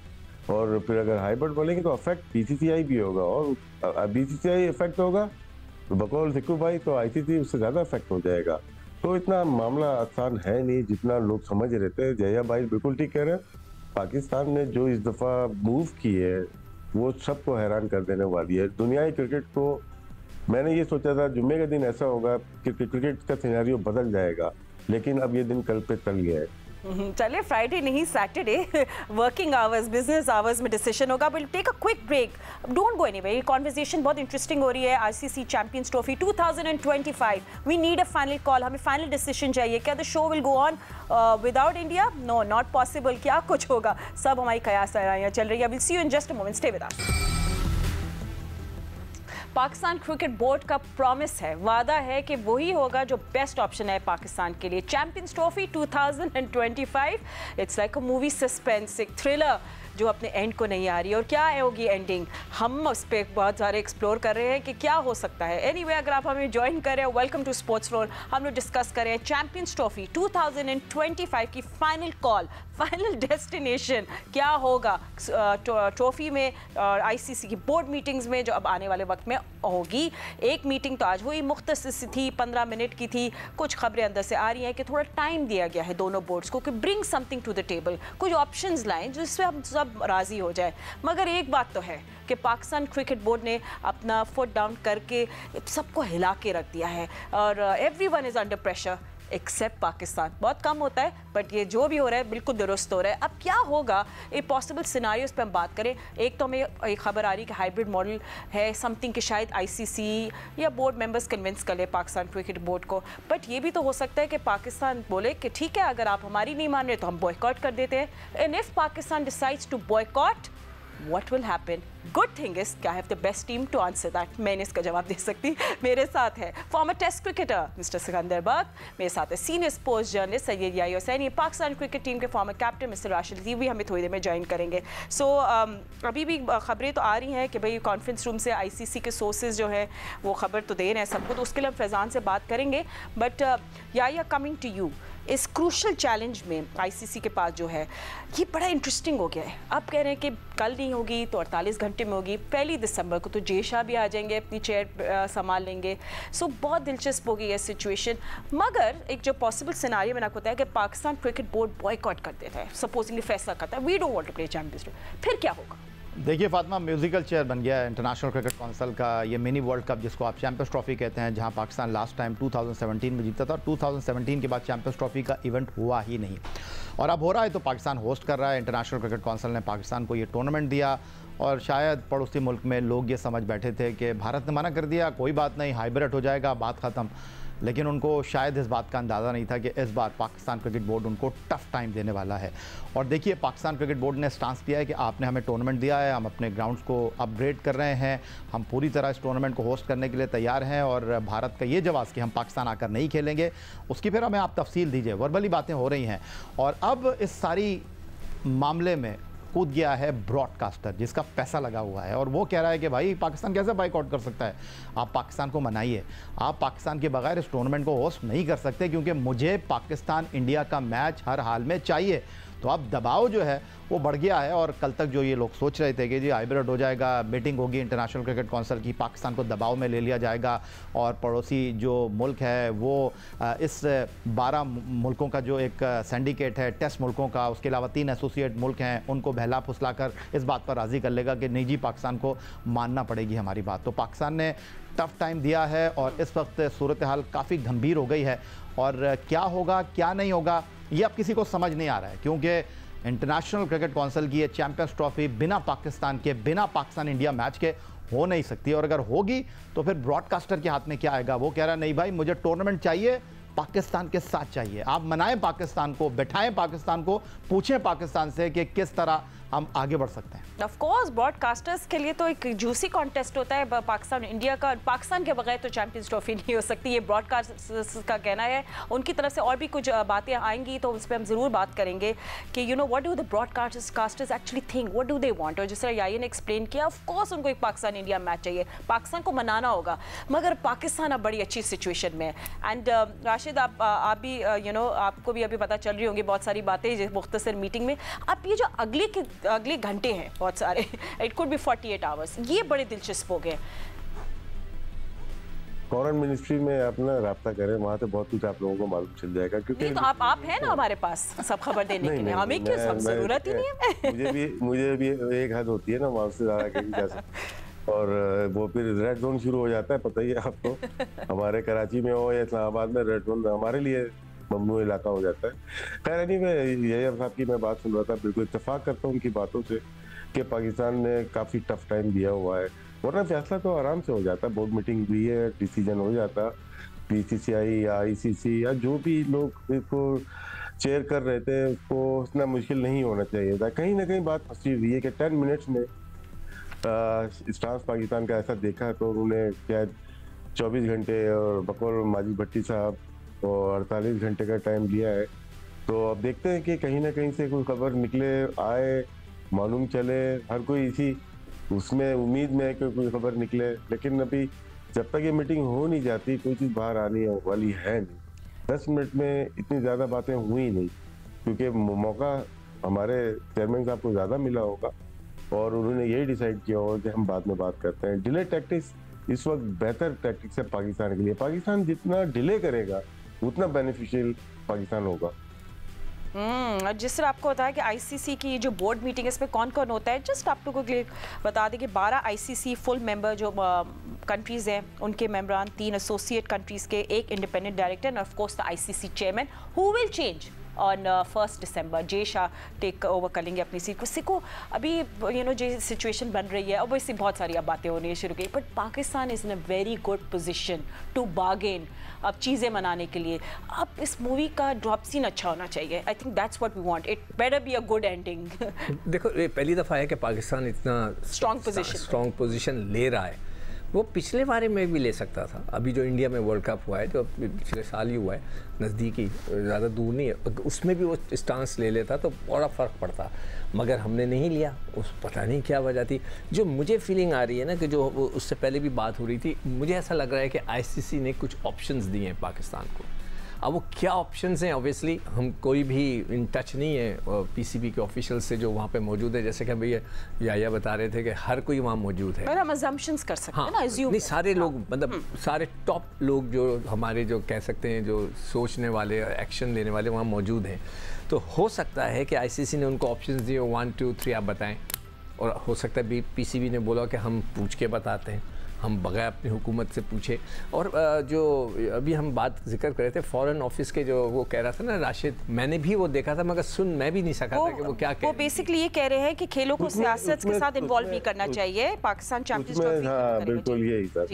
और फिर अगर हाइब्रिड बोलेंगे तो अफेक्ट बीसीसीआई भी होगा, और बीसीसीआई इफेक्ट होगा तो बकौल सिक्कू भाई तो आईसीसी उससे ज़्यादा इफेक्ट हो जाएगा। तो इतना मामला आसान है नहीं जितना लोग समझ रहे थे। जया भाई बिल्कुल ठीक कह रहे हैं, पाकिस्तान ने जो इस दफा मूव की है वो सबको हैरान कर देने वाली है। दुनियाई क्रिकेट को, मैंने ये सोचा था जुम्मे के दिन ऐसा होगा कि क्रिकेट का सिनेरियो बदल जाएगा, लेकिन अब ये दिन कल पे टल गया है। चलिए, फ्राइडे नहीं Saturday working hours, business hours में डिसीजन होगा। Will take a quick break, don't go anywhere. ये कॉन्वर्सेशन बहुत इंटरेस्टिंग हो रही है। ICC champions trophy 2025, we need a final call, हमें फाइनल डिसीजन चाहिए। क्या the show will go on without India? No, not possible. क्या कुछ होगा, सब हमारी कयास चल रही है। Will see you in just a moment, stay with us. Pakistan cricket board का प्रॉमिस है, वादा है कि वही होगा जो बेस्ट ऑप्शन है पाकिस्तान के लिए। Champions trophy 2025, it's like a movie suspense, एक थ्रिलर जो अपने एंड को नहीं आ रही है। और क्या होगी एंडिंग, हम उस पर बहुत सारे एक्सप्लोर कर रहे हैं कि क्या हो सकता है। एनीवे, अगर आप हमें ज्वाइन कर रहे हैं, वेलकम टू स्पोर्ट्स फ्लोर। हम लोग डिस्कस कर रहे हैं चैंपियंस ट्रॉफी 2025 की फाइनल कॉल, फाइनल डेस्टिनेशन क्या होगा ट्रॉफी में और आईसीसी की बोर्ड मीटिंग्स में जो अब आने वाले वक्त में होगी। एक मीटिंग तो आज हुई, मुख्तसर सी थी, 15 मिनट की थी। कुछ खबरें अंदर से आ रही हैं कि थोड़ा टाइम दिया गया है दोनों बोर्ड्स को कि bring something to the table, कुछ ऑप्शंस लाएं जिससे हम सब राजी हो जाए। मगर एक बात तो है कि पाकिस्तान क्रिकेट बोर्ड ने अपना फुट डाउन करके सबको हिला के रख दिया है और everyone is under pressure except Pakistan. बहुत कम होता है, बट ये जो भी हो रहा है बिल्कुल दुरुस्त हो रहा है। अब क्या होगा, ये पॉसिबल सिनारियोस पे हम बात करें। एक तो हमें एक खबर आ रही है कि हाइब्रिड मॉडल है समथिंग कि शायद आईसीसी या बोर्ड मेंबर्स कन्विंस कर ले पाकिस्तान क्रिकेट बोर्ड को। बट ये भी तो हो सकता है कि पाकिस्तान बोले कि ठीक है, अगर आप हमारी नहीं मान रहे तो हम बॉयकॉट कर देते हैं। And if Pakistan decides to boycott, what will happen? Good thing is I have the best team to answer that. मैं इसका जवाब दे सकती। मेरे साथ है former test cricketer mister Sikandar Bakht, मेरे साथ है senior sports journalist Syed Yahya Hussaini, Pakistan cricket team के former captain mister Rashid Latif भी हमें थोड़ी देर में ज्वाइन करेंगे। सो अभी भी खबरें तो आ रही हैं कि भाई कॉन्फ्रेंस रूम से आईसीसी के सोर्सेज जो है वो खबर तो दे रहे हैं सबको, तो उसके लिए हम फैज़ान से बात करेंगे। बट याही कमिंग टू यू, इस क्रूशल चैलेंज में आईसीसी के पास जो है ये बड़ा इंटरेस्टिंग हो गया है। अब कह रहे हैं कि कल नहीं होगी तो 48 घंटे में होगी, 1 दिसंबर को तो जय शाह भी आ जाएंगे, अपनी चेयर संभाल लेंगे। सो बहुत दिलचस्प होगी ये सिचुएशन। मगर एक जो पॉसिबल सिनारियो मैंने आपको बताया कि पाकिस्तान क्रिकेट बोर्ड बॉयकॉट कर देता है, सपोजिंगली फैसला करता है we don't want to play champions trophy, फिर क्या होगा? देखिए फातिमा, म्यूजिकल चेयर बन गया है इंटरनेशनल क्रिकेट काउंसिल का ये मिनी वर्ल्ड कप, जिसको आप चैंपियंस ट्रॉफी कहते हैं, जहां पाकिस्तान लास्ट टाइम 2017 में जीता था। 2017 के बाद चैंपियंस ट्रॉफी का इवेंट हुआ ही नहीं और अब हो रहा है तो पाकिस्तान होस्ट कर रहा है। इंटरनेशनल क्रिकेट काउंसिल ने पाकिस्तान को ये टूर्नामेंट दिया और शायद पड़ोसी मुल्क में लोग ये समझ बैठे थे कि भारत ने मना कर दिया, कोई बात नहीं, हाइब्रिड हो जाएगा, बात ख़त्म। लेकिन उनको शायद इस बात का अंदाज़ा नहीं था कि इस बार पाकिस्तान क्रिकेट बोर्ड उनको टफ टाइम देने वाला है। और देखिए, पाकिस्तान क्रिकेट बोर्ड ने स्टांस दिया है कि आपने हमें टूर्नामेंट दिया है, हम अपने ग्राउंड्स को अपग्रेड कर रहे हैं, हम पूरी तरह इस टूर्नामेंट को होस्ट करने के लिए तैयार हैं। और भारत का ये जवाब कि हम पाकिस्तान आकर नहीं खेलेंगे, उसकी फिर हमें आप तफसील दीजिए। वर्बली बातें हो रही हैं और अब इस सारी मामले में कूद गया है ब्रॉडकास्टर जिसका पैसा लगा हुआ है और वो कह रहा है कि भाई पाकिस्तान कैसे बाइकआउट कर सकता है, आप पाकिस्तान को मनाइए, आप पाकिस्तान के बगैर इस टूर्नामेंट को होस्ट नहीं कर सकते क्योंकि मुझे पाकिस्तान इंडिया का मैच हर हाल में चाहिए। तो अब दबाव जो है वो बढ़ गया है और कल तक जो ये लोग सोच रहे थे कि जी हाइब्रिड हो जाएगा, मीटिंग होगी इंटरनेशनल क्रिकेट काउंसिल की, पाकिस्तान को दबाव में ले लिया जाएगा और पड़ोसी जो मुल्क है वो इस 12 मुल्कों का जो एक सिंडिकेट है टेस्ट मुल्कों का, उसके अलावा 3 एसोसिएट मुल्क हैं, उनको बहला फुसला कर इस बात पर राज़ी कर लेगा कि नहीं जी पाकिस्तान को मानना पड़ेगी हमारी बात। तो पाकिस्तान ने टफ टाइम दिया है और इस वक्त सूरत हाल काफ़ी गंभीर हो गई है और क्या होगा क्या नहीं होगा ये अब किसी को समझ नहीं आ रहा है क्योंकि इंटरनेशनल क्रिकेट काउंसिल की ये चैंपियंस ट्रॉफी बिना पाकिस्तान के, बिना पाकिस्तान इंडिया मैच के हो नहीं सकती और अगर होगी तो फिर ब्रॉडकास्टर के हाथ में क्या आएगा? वो कह रहा है नहीं भाई मुझे टूर्नामेंट चाहिए, पाकिस्तान के साथ चाहिए, आप मनाएं पाकिस्तान को, बैठाएं पाकिस्तान को, पूछें पाकिस्तान से कि किस तरह हम आगे बढ़ सकते हैं। ऑफ कोर्स ब्रॉडकास्टर्स के लिए तो एक जूसी कॉन्टेस्ट होता है पाकिस्तान इंडिया का, पाकिस्तान के बगैर तो चैंपियंस ट्रॉफी नहीं हो सकती, ये ब्रॉडकास्टर्स का कहना है। उनकी तरफ से और भी कुछ बातें आएंगी तो उस पर हम ज़रूर बात करेंगे कि you know what do the broadcasters actually think, what do they want. और जिस तरह याही ने एक्सप्लेन किया, ऑफ कोर्स उनको एक पाकिस्तान इंडिया मैच चाहिए, पाकिस्तान को मनाना होगा, मगर पाकिस्तान अब बड़ी अच्छी सिचुएशन में है। एंड राशिद आप भी यू नो आपको भी अभी पता चल रही होंगी बहुत सारी बातें मुख्तसर मीटिंग में। अब ये जो अगले घंटे हैं बहुत सारे, इट कुड बी 48 आवर्स, ये बड़े दिलचस्प हो गए। फॉरेन मिनिस्ट्री में अपना राब्ता करें, वहाँ से बहुत कुछ आप लोगों को मालूम चल जाएगा। क्योंकि नहीं तो आप हैं ना हमारे पास सब खबर देने के लिए, हमें क्यों सब जरूरत ही नहीं है। मुझे भी एक हद होती है ना, वहाँ से ज़्यादा कहीं जा सकते, और वो फिर रेड जोन शुरू हो जाता है, पता ही है आपको। हमारे कराची में हो या इस्लामाबाद में रेड जोन हमारे लिए ममनू इलाका हो जाता है। खैर एनीवे, यही साहब की मैं बात सुन रहा था, बिल्कुल इत्तेफाक करता हूँ उनकी बातों से कि पाकिस्तान ने काफ़ी टफ टाइम दिया हुआ है, वरना फैसला तो आराम से हो जाता। बोर्ड मीटिंग हुई है, डिसीजन हो जाता। बीसीसीआई या आईसीसी या जो भी लोग इसको चेयर कर रहे थे, उसको इतना मुश्किल नहीं होना चाहिए था। कहीं ना कहीं बात फंसी हुई है कि 10 मिनट्स में स्टांस पाकिस्तान का ऐसा देखा तो उन्होंने शायद 24 घंटे और बकौल माजिद भट्टी साहब और 48 घंटे का टाइम लिया है। तो अब देखते हैं कि कहीं ना कहीं से कोई खबर निकले, आए, मालूम चले। हर कोई इसी उसमें उम्मीद में है कि कोई खबर निकले, लेकिन अभी जब तक ये मीटिंग हो नहीं जाती कोई चीज़ बाहर आने वाली है नहीं। 10 मिनट में इतनी ज़्यादा बातें हुई नहीं, क्योंकि मौका हमारे चेयरमैन साहब को ज़्यादा मिला होगा और उन्होंने यही डिसाइड किया होगा कि हम बाद में बात करते हैं। डिले टैक्टिक्स इस वक्त बेहतर टैक्टिक्स है पाकिस्तान के लिए। पाकिस्तान जितना डिले करेगा उतना बेनिफिशियल पाकिस्तान होगा। और जिस तरह आपको बताया कि आईसीसी की जो बोर्ड मीटिंग है इसमें कौन कौन होता है, जस्ट आप लोगों के लिए बता दें कि 12 आईसीसी फुल मेंबर जो कंट्रीज़ हैं उनके मेंबरान, 3 एसोसिएट कंट्रीज़ के, 1 independent director and of course the ICC chairman who will change on 1 December. Jay Shah take over कर लेंगे अपनी सीट। किसी को अभी जो सिचुएशन बन रही है, ऑब्वियसली बहुत सारी अब बातें होनी है शुरू की, but Pakistan is in a very good position to bargain अब चीज़ें मनाने के लिए। अब इस मूवी का ड्रॉप सीन अच्छा होना चाहिए। I think that's what we want, it better be a good ending. देखो ये पहली दफ़ा है कि पाकिस्तान इतना स्ट्रॉन्ग पोजीशन ले रहा है। वो पिछले बारे में भी ले सकता था। अभी जो इंडिया में वर्ल्ड कप हुआ है, जो पिछले साल ही हुआ है, नज़दीकी, ज़्यादा दूर नहीं है, उसमें भी वो स्टांस ले लेता तो बड़ा फ़र्क पड़ता, मगर हमने नहीं लिया। उस पता नहीं क्या वजह थी। जो मुझे फीलिंग आ रही है ना कि जो उससे पहले भी बात हो रही थी, मुझे ऐसा लग रहा है कि आईसीसी ने कुछ ऑप्शंस दिए हैं पाकिस्तान को। अब वो क्या ऑप्शंस हैं, ऑब्वियसली हम कोई भी इन टच नहीं है पीसीबी के ऑफिशियल से जो वहाँ पे मौजूद है। जैसे कि भैया या बता रहे थे कि हर कोई वहाँ मौजूद है, हम assumptions कर सकते हैं ना, assume नहीं सारे लोग, मतलब सारे टॉप लोग जो हमारे जो कह सकते हैं जो सोचने वाले, एक्शन लेने वाले वहाँ मौजूद हैं। तो हो सकता है कि आईसीसी ने उनको ऑप्शंस दिए 1 2 3 आप बताएं, और हो सकता है पीसीबी ने बोला कि हम पूछ के बताते हैं, हम बगैर अपनी हुकूमत से पूछे। और जो अभी हम बात जिक्र कर रहे थे फॉरेन ऑफिस के, जो वो कह रहा था ना राशिद, मैंने भी वो देखा था मगर मैं भी नहीं सका था कि वो क्या कह। वो बेसिकली ये कह रहे हैं कि खेलों को सियासत के साथ इन्वॉल्व नहीं करना चाहिए। पाकिस्तान चैंपियंस ट्रॉफी बिल्कुल यही था।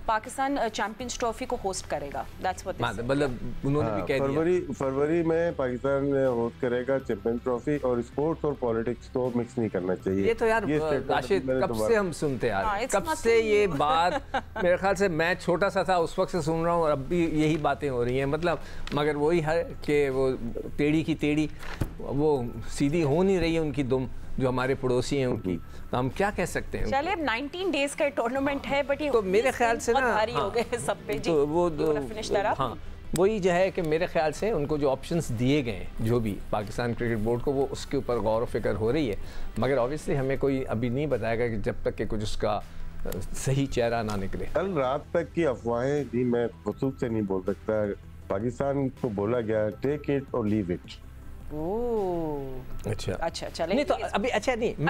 पाकिस्तान चैंपियंस ट्रॉफी को होस्ट करेगा, दैट्स व्हाट, मतलब उन्होंने भी कह दिया फरवरी में पाकिस्तान होस्ट करेगा चैंपियंस ट्रॉफी, और स्पोर्ट्स और पॉलिटिक्स को मिक्स नहीं करना चाहिए। ये तो यार राशिद कब से हम सुनते यार, कब से ये बात, मेरे ख्याल से मैं छोटा सा था उस वक्त से सुन रहा हूँ, और अब भी यही बातें हो रही हैं। मतलब मगर वही है कि वो टेढ़ी की टेढ़ी वो सीधी हो नहीं रही है उनकी दुम, जो हमारे पड़ोसी हैं उनकी। तो हम क्या कह सकते हैं। चलिए अब 19 डेज का टूर्नामेंट है, बट ये तो मेरे ख्याल से ना भारी हो गए सब पे जी। तो वो फिनिश तरह वही जो है कि मेरे ख्याल से उनको जो ऑप्शंस दिए गए हैं जो भी पाकिस्तान क्रिकेट बोर्ड को, वो उसके ऊपर गौर व फिक्र हो रही है। मगर ऑब्वियसली हमें कोई अभी नहीं बताएगा कि जब तक कि कुछ उसका सही चेहरा ना निकले। कल रात तक की अफवाहें भी मैं खुसूस से नहीं बोल सकता। पाकिस्तान को बोला गया टेक इट और लीव इट। अच्छा चले नहीं तो अभी अच्छा नहीं एक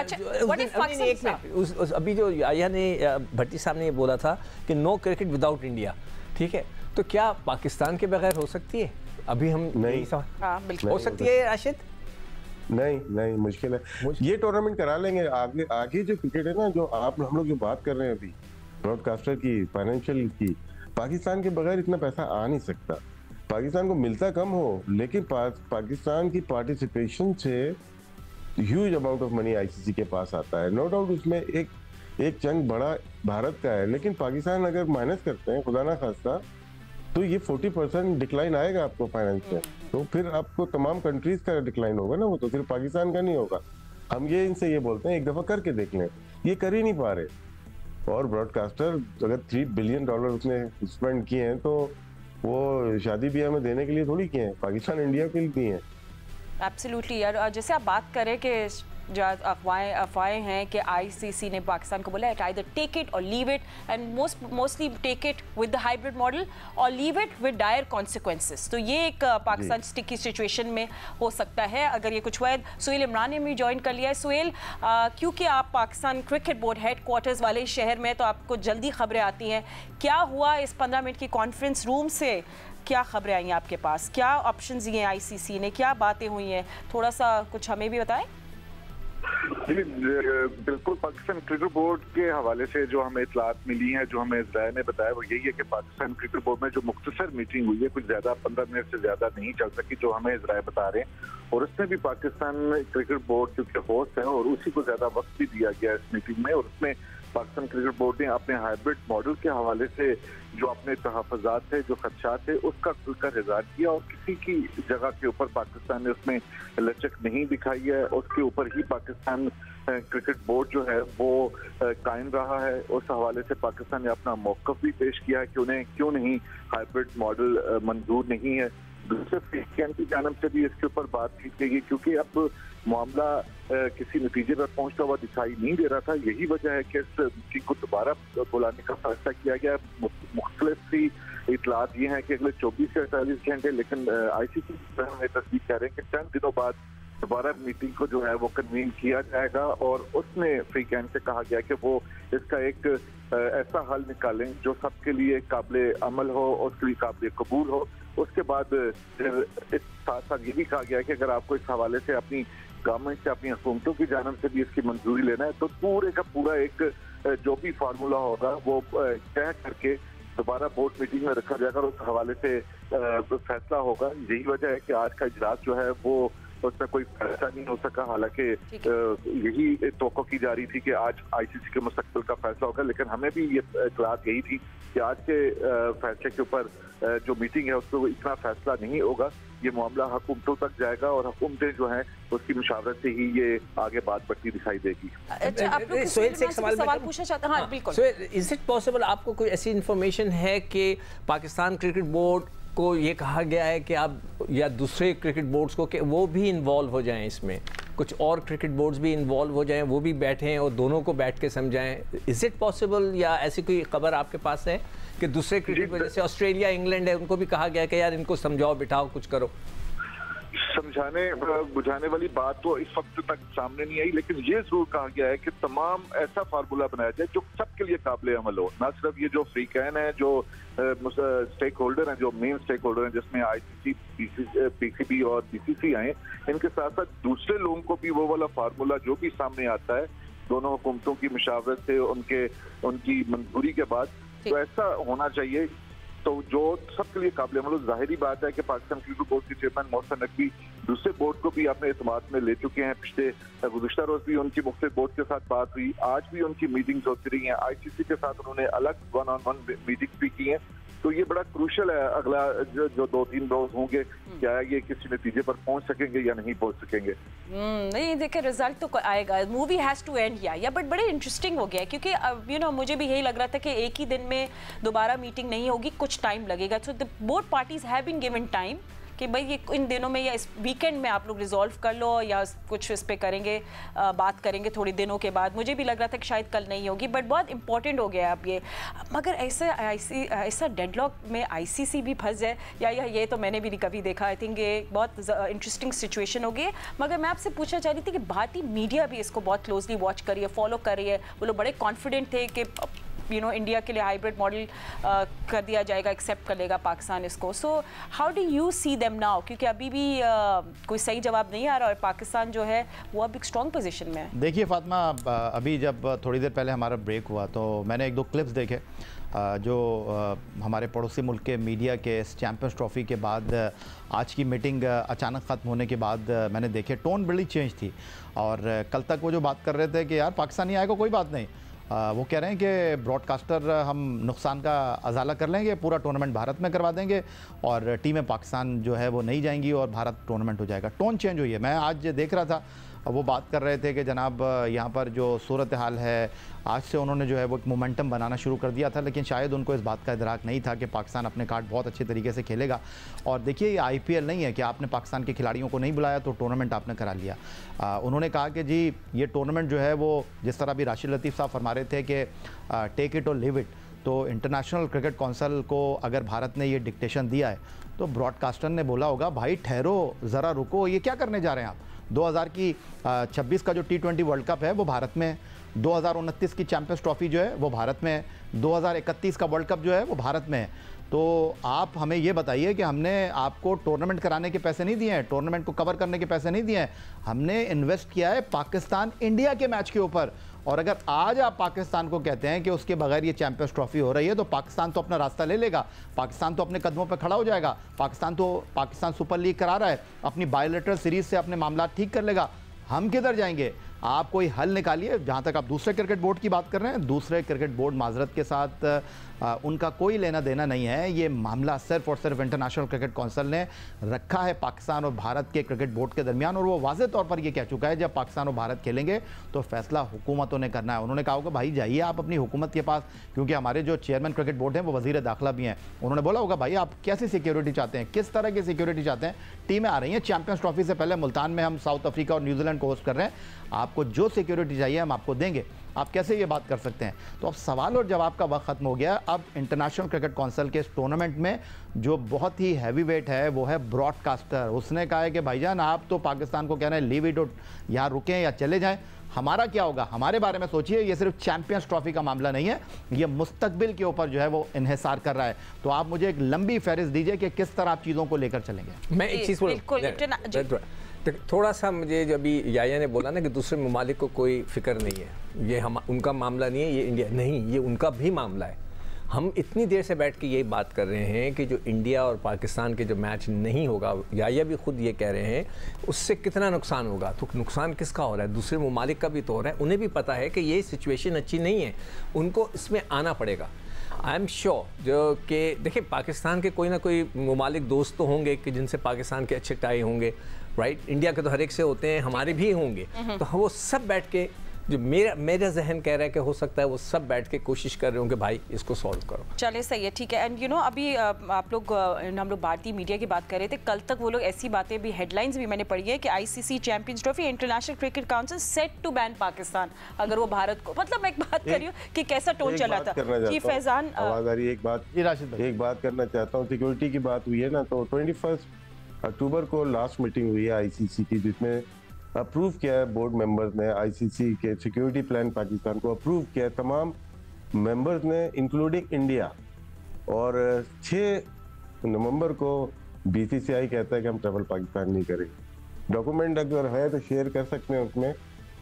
मिनट, अभी जो आया ने भट्टी साहब ने ये बोला था कि नो क्रिकेट विदाउट इंडिया, ठीक है, तो क्या पाकिस्तान के बगैर हो सकती है? अभी हम नहीं हो सकती है राशिद? नहीं मुश्किल है। ये टूर्नामेंट करा लेंगे। आगे जो क्रिकेट है ना, जो हम लोग जो बात कर रहे हैं अभी ब्रॉडकास्टर की, फाइनेंशियल की, पाकिस्तान के बगैर इतना पैसा आ नहीं सकता। पाकिस्तान को मिलता कम हो, लेकिन पाकिस्तान की पार्टिसिपेशन से huge amount of money ICC के पास आता है। नो डाउट उसमें एक चंक बड़ा भारत का है, लेकिन पाकिस्तान अगर माइनस करते हैं खुदा ना खास्ता, तो ये 40% डिक्लाइन आएगा आपको फाइनेंस में। तो फिर आपको तमाम कंट्रीज का डिक्लाइन होगा ना, वो तो सिर्फ पाकिस्तान का नहीं होगा। हम ये इनसे ये बोलते हैं एक दफा करके देख लें, ये कर ही नहीं पा रहे। और ब्रॉडकास्टर अगर $3 बिलियन उसने स्पेंड किए हैं, तो वो शादी ब्याह में देने के लिए थोड़ी किए हैं, पाकिस्तान इंडिया के लिए दिए हैं। एब्सोल्युटली यार, जैसे आप बात करें कि जो अफवाहें हैं कि आईसीसी ने पाकिस्तान को बोला आइदर टेक इट और leave it, and mostly take it with the hybrid model और leave it with dire consequences. तो ये एक पाकिस्तान स्टिकी सिचुएशन में हो सकता है अगर ये कुछ हुआ है। सुहेल इमरान ने भी ज्वाइन कर लिया है। सुहेल, क्योंकि आप Pakistan cricket board head quarters वाले शहर में, तो आपको जल्दी खबरें आती हैं। क्या हुआ इस 15 मिनट की कॉन्फ्रेंस रूम से, क्या खबरें आई हैं आपके पास, क्या ऑप्शंस दिए हैं आईसीसी ने, क्या बातें हुई हैं, थोड़ा सा कुछ हमें भी बताएं। बिल्कुल, पाकिस्तान क्रिकेट बोर्ड के हवाले से जो हमें इतलात मिली हैं, जो हमें इज़राइल ने बताया, वो यही है कि पाकिस्तान क्रिकेट बोर्ड में जो मुख्तसर मीटिंग हुई है, कुछ ज्यादा 15 मिनट से ज्यादा नहीं चल सकी, जो हमें इज़राइल बता रहे हैं। और उसमें भी पाकिस्तान क्रिकेट बोर्ड क्योंकि होस्ट है और उसी को ज्यादा वक्त भी दिया गया इस मीटिंग में। और उसमें पाकिस्तान क्रिकेट बोर्ड ने अपने हाइब्रिड मॉडल के हवाले से जो अपने तहफ़्फ़ुज़ात थे, जो खदशात थे, उसका खुलकर इज़हार किया और किसी की जगह के ऊपर पाकिस्तान ने उसमें लचक नहीं दिखाई है। उसके ऊपर ही पाकिस्तान क्रिकेट बोर्ड जो है वो कायम रहा है। उस हवाले से पाकिस्तान ने अपना मौक़िफ़ भी पेश किया है कि उन्हें क्यों नहीं हाइब्रिड मॉडल मंजूर नहीं है। दूसरे फ्रीकैन की जानब से भी इसके ऊपर बात की गई, क्योंकि अब मामला किसी नतीजे पर पहुंचता हुआ दिखाई नहीं दे रहा था। यही वजह है कि इस मीटिंग को दोबारा बुलाने का फैसला किया गया। मुख्तलिफ सी इतलात ये हैं कि अगले 24 से 48 घंटे, लेकिन आईसीसी तस्दीक कह रहे हैं कि चंद दिनों बाद दोबारा मीटिंग को जो है वो कन्वीन किया जाएगा। और उसमें फ्रीकैन से कहा गया कि वो इसका एक ऐसा हल निकालें जो सबके लिए काबिल अमल हो और उसके लिए काबिल कबूल हो। उसके बाद फिर इस साथ साथ ये भी कहा गया कि अगर आपको इस हवाले से अपनी गवर्नमेंट से, अपनी हुकूमतों की जानब से भी इसकी मंजूरी लेना है, तो पूरे का पूरा एक जो भी फार्मूला होगा वो तय करके दोबारा बोर्ड मीटिंग में रखा जाएगा और उस हवाले से फैसला होगा। यही वजह है कि आज का इजलास जो है वो उसमें कोई फैसला नहीं हो सका। हालांकि यही तवक्को की जा रही थी कि आज आईसीसी के मुस्तकबिल का फैसला होगा, लेकिन हमें भी ये इतलात यही थी कि आज के फैसले के ऊपर जो मीटिंग है उसको इतना फैसला नहीं होगा। ये मामला हुकूमतों तक जाएगा और हुकूमतें जो हैं उसकी मुशावरत से ही ये आगे बात बढ़ती दिखाई देगी। सोहेल से एक सवाल पूछना चाहता हूं। हाँ, बिल्कुल। सोहेल, इज इट पॉसिबल, आपको कोई ऐसी इंफॉर्मेशन है कि पाकिस्तान क्रिकेट बोर्ड को ये कहा गया है कि आप या दूसरे क्रिकेट बोर्ड्स को कि वो भी इन्वॉल्व हो जाएं, इसमें कुछ और क्रिकेट बोर्ड्स भी इन्वॉल्व हो जाएं, वो भी बैठें और दोनों को बैठ के समझाएं? इज इट पॉसिबल, या ऐसी कोई खबर आपके पास है कि दूसरे क्रिकेट बोर्ड जैसे ऑस्ट्रेलिया, इंग्लैंड है, उनको भी कहा गया कि यार इनको समझाओ, बिठाओ, कुछ करो? समझाने बुझाने वाली बात तो इस वक्त तक सामने नहीं आई, लेकिन ये जरूर कहा गया है कि तमाम ऐसा फार्मूला बनाया जाए जो सबके लिए काबिल अमल हो। ना सिर्फ ये जो फ्रीकैन है, जो स्टेक होल्डर हैं, जो मेन स्टेक होल्डर हैं, जिसमें आईसीसी, पीसीबी और बीसीसी आए, इनके साथ साथ दूसरे लोगों को भी वो वाला फार्मूला जो भी सामने आता है दोनों हुकूमतों की मुशावरत से, उनकी मंजूरी के बाद, तो ऐसा होना चाहिए तो जो सबके लिए काबिल अमल। जाहिर बात है कि पाकिस्तान क्रिकेट बोर्ड के चेयरमैन मोहसिन नकवी दूसरे बोर्ड को भी अपने एतमाद में ले चुके हैं। पिछले गुज़िश्ता रोज भी उनकी मुख्तलिफ बोर्ड के साथ बात हुई, आज भी उनकी मीटिंग्स होती रही हैं। आईसीसी के साथ उन्होंने अलग 1-on-1 मीटिंग्स भी की हैं। तो ये बड़ा क्रूशल है अगला जो 2-3 रोज होंगे, क्या ये किसी नतीजे पर पहुंच सकेंगे या नहीं पहुंच सकेंगे। नहीं, देखिए रिजल्ट तो आएगा, मूवी हैज़ टू एंड या बट बड़े इंटरेस्टिंग हो गया है, क्योंकि मुझे भी यही लग रहा था कि एक ही दिन में दोबारा मीटिंग नहीं होगी, कुछ टाइम लगेगा। So the both parties have been given time कि भाई ये इन दिनों में या इस वीकेंड में आप लोग रिजॉल्व कर लो या कुछ इस पे करेंगे, बात करेंगे थोड़ी दिनों के बाद। मुझे भी लग रहा था कि शायद कल नहीं होगी, बट बहुत इंपॉर्टेंट हो गया अब ये। मगर ऐसा डेडलॉक में आईसीसी भी फंस जाए या ये तो मैंने भी नहीं कभी देखा। आई थिंक ये बहुत इंटरेस्टिंग सिचुएशन होगी। मगर मैं आपसे पूछना चाह रही थी कि भारतीय मीडिया भी इसको बहुत क्लोजली वॉच कर रही है, फॉलो कर रही है। वो लोग बड़े कॉन्फिडेंट थे कि इंडिया के लिए हाइब्रिड मॉडल कर दिया जाएगा, एक्सेप्ट कर लेगा पाकिस्तान इसको। So how do you see them now, क्योंकि अभी भी कोई सही जवाब नहीं आ रहा और पाकिस्तान जो है वो अब एक स्ट्रॉन्ग पोजीशन में है। देखिए फातिमा, अभी जब थोड़ी देर पहले हमारा ब्रेक हुआ तो मैंने 1-2 क्लिप्स देखे जो हमारे पड़ोसी मुल्क के मीडिया के इस चैम्पियंस ट्रॉफी के बाद आज की मीटिंग अचानक ख़त्म होने के बाद मैंने देखे। टोन बड़ी चेंज थी और कल तक वो जो बात कर रहे थे कि यार पाकिस्तान नहीं आएगा कोई बात नहीं, वो कह रहे हैं कि ब्रॉडकास्टर हम नुकसान का अजाला कर लेंगे, पूरा टूर्नामेंट भारत में करवा देंगे और टीमें पाकिस्तान जो है वो नहीं जाएंगी और भारत टूर्नामेंट हो जाएगा। टोन चेंज हुई है। मैं आज देख रहा था वो बात कर रहे थे कि जनाब यहाँ पर जो सूरत हाल है, आज से उन्होंने जो है वो एक मोमेंटम बनाना शुरू कर दिया था, लेकिन शायद उनको इस बात का इदराक नहीं था कि पाकिस्तान अपने कार्ड बहुत अच्छे तरीके से खेलेगा। और देखिए, ये IPL नहीं है कि आपने पाकिस्तान के खिलाड़ियों को नहीं बुलाया तो टूर्नामेंट आपने करा लिया। उन्होंने कहा कि जी ये टूर्नामेंट जो है वो जिस तरह भी राशिद लतीफ़ साहब फरमा रहे थे कि टेक इट और लिव इट, तो इंटरनेशनल क्रिकेट काउंसिल को अगर भारत ने ये डिक्टेशन दिया है तो ब्रॉडकास्टर ने बोला होगा भाई ठहरो ज़रा रुको, ये क्या करने जा रहे हैं आप। 2026 का जो T20 वर्ल्ड कप है वो भारत में है, 2029 की चैंपियंस ट्रॉफी जो है वो भारत में है, 2031 का वर्ल्ड कप जो है वो भारत में है। तो आप हमें ये बताइए कि हमने आपको टूर्नामेंट कराने के पैसे नहीं दिए हैं, टूर्नामेंट को कवर करने के पैसे नहीं दिए हैं, हमने इन्वेस्ट किया है पाकिस्तान इंडिया के मैच के ऊपर। और अगर आज आप पाकिस्तान को कहते हैं कि उसके बगैर ये चैंपियंस ट्रॉफी हो रही है तो पाकिस्तान तो अपना रास्ता ले लेगा, पाकिस्तान तो अपने कदमों पर खड़ा हो जाएगा, पाकिस्तान सुपर लीग करा रहा है, अपनी बायोलेटरल सीरीज से अपने मामला ठीक कर लेगा, हम किधर जाएंगे। आप कोई हल निकालिए। जहाँ तक आप दूसरे क्रिकेट बोर्ड की बात कर रहे हैं, दूसरे क्रिकेट बोर्ड माजरत के साथ उनका कोई लेना देना नहीं है। ये मामला सिर्फ और सिर्फ इंटरनेशनल क्रिकेट काउंसिल ने रखा है पाकिस्तान और भारत के क्रिकेट बोर्ड के दरमियान, और वो वाज़ेह तौर पर ये कह चुका है जब पाकिस्तान और भारत खेलेंगे तो फैसला हुकूमतों ने करना है। उन्होंने कहा होगा भाई जाइए आप अपनी हुकूमत के पास, क्योंकि हमारे जो चेयरमैन क्रिकेट बोर्ड हैं वो वज़ीर दाखिला भी हैं। उन्होंने बोला होगा भाई आप कैसी सिक्योरिटी चाहते हैं, किस तरह की सिक्योरिटी चाहते हैं। टीमें आ रही हैं चैंपियंस ट्रॉफी से पहले मुल्तान में, हम साउथ अफ्रीका और न्यूजीलैंड को होस्ट कर रहे हैं, आपको जो सिक्योरिटी चाहिए हम आपको देंगे। आप कैसे ये बात कर सकते हैं। तो अब सवाल और जवाब का वक्त खत्म हो गया। अब इंटरनेशनल क्रिकेट काउंसिल के इस टूर्नामेंट में जो बहुत ही हैवी वेट है वो है ब्रॉडकास्टर। उसने कहा है कि भाईजान आप तो पाकिस्तान को कह रहे हैं लीव इट, यहाँ रुकें या चले जाएं, हमारा क्या होगा, हमारे बारे में सोचिए। ये सिर्फ चैंपियंस ट्रॉफी का मामला नहीं है, ये मुस्तकबिल के ऊपर जो है वो इन्हिसार कर रहा है। तो आप मुझे एक लंबी फहरिस्त दीजिए कि किस तरह आप चीज़ों को लेकर चलेंगे। मैं एक चीज़ थोड़ा सा, मुझे जब याया ने बोला ना कि दूसरे ममालिक को कोई फिक्र नहीं है, ये हम उनका मामला नहीं है, ये इंडिया नहीं, ये उनका भी मामला है। हम इतनी देर से बैठ के यही बात कर रहे हैं कि जो इंडिया और पाकिस्तान के जो मैच नहीं होगा, याया भी खुद ये कह रहे हैं, उससे कितना नुकसान होगा। तो नुकसान किसका हो रहा है, दूसरे ममालिक का भी तो हो रहा है। उन्हें भी पता है कि ये सिचुएशन अच्छी नहीं है, उनको इसमें आना पड़ेगा। आई एम श्योर जो कि देखिए पाकिस्तान के कोई ना कोई ममालिक दोस्त तो होंगे कि जिनसे पाकिस्तान के अच्छे टाई होंगे, राइट। इंडिया के तो हर एक से होते हैं, हमारे भी होंगे। तो वो सब बैठ के, जो मेरा जहन कह रहा है कि हो सकता है वो सब बैठ के कोशिश कर रहे होंगे भाई इसको सॉल्व करो। चले सही है, ठीक है। एंड यू नो अभी आप लोग हम लोग भारतीय मीडिया की बात कर रहे थे, कल तक वो लोग ऐसी बातें भी, हेडलाइंस भी मैंने पढ़ी है कि ICC champions trophy, international cricket council set to ban Pakistan अगर वो भारत को, मतलब मैं एक बात कर रही हूँ कि कैसा टोन चला था जी फैजान। आवाज आ रही है, एक बात करना चाहता हूँ। सिक्योरिटी की बात हुई है ना, तो 21 अक्टूबर को लास्ट मीटिंग हुई है ICC की, जिसमें अप्रूव किया है बोर्ड मेंबर्स ने ICC के सिक्योरिटी प्लान पाकिस्तान को अप्रूव किया है तमाम मेंबर्स ने, इंक्लूडिंग इंडिया। और 6 नवंबर को BCCI कहता है कि हम ट्रैवल पाकिस्तान नहीं करेंगे। डॉक्यूमेंट अगर है तो शेयर कर सकते हैं उसमें,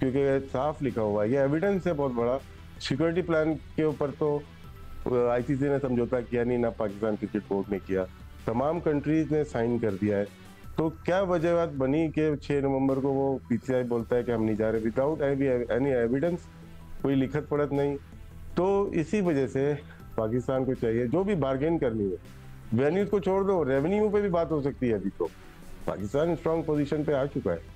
क्योंकि साफ लिखा हुआ है, ये एविडेंस है बहुत बड़ा। सिक्योरिटी प्लान के ऊपर तो ICC ने समझौता किया नहीं, ना पाकिस्तान क्रिकेट बोर्ड ने किया, तमाम कंट्रीज ने साइन कर दिया है। तो क्या वजह बनी कि 6 नवंबर को वो PCI बोलता है कि हम नहीं जा रहे विदाउट एनी एविडेंस, कोई लिखत पढ़त नहीं। तो इसी वजह से पाकिस्तान को चाहिए जो भी बार्गेन करनी है, वेन्यूज को छोड़ दो, रेवेन्यू पे भी बात हो सकती है। अभी तो पाकिस्तान स्ट्रॉन्ग पोजीशन पे आ चुका है।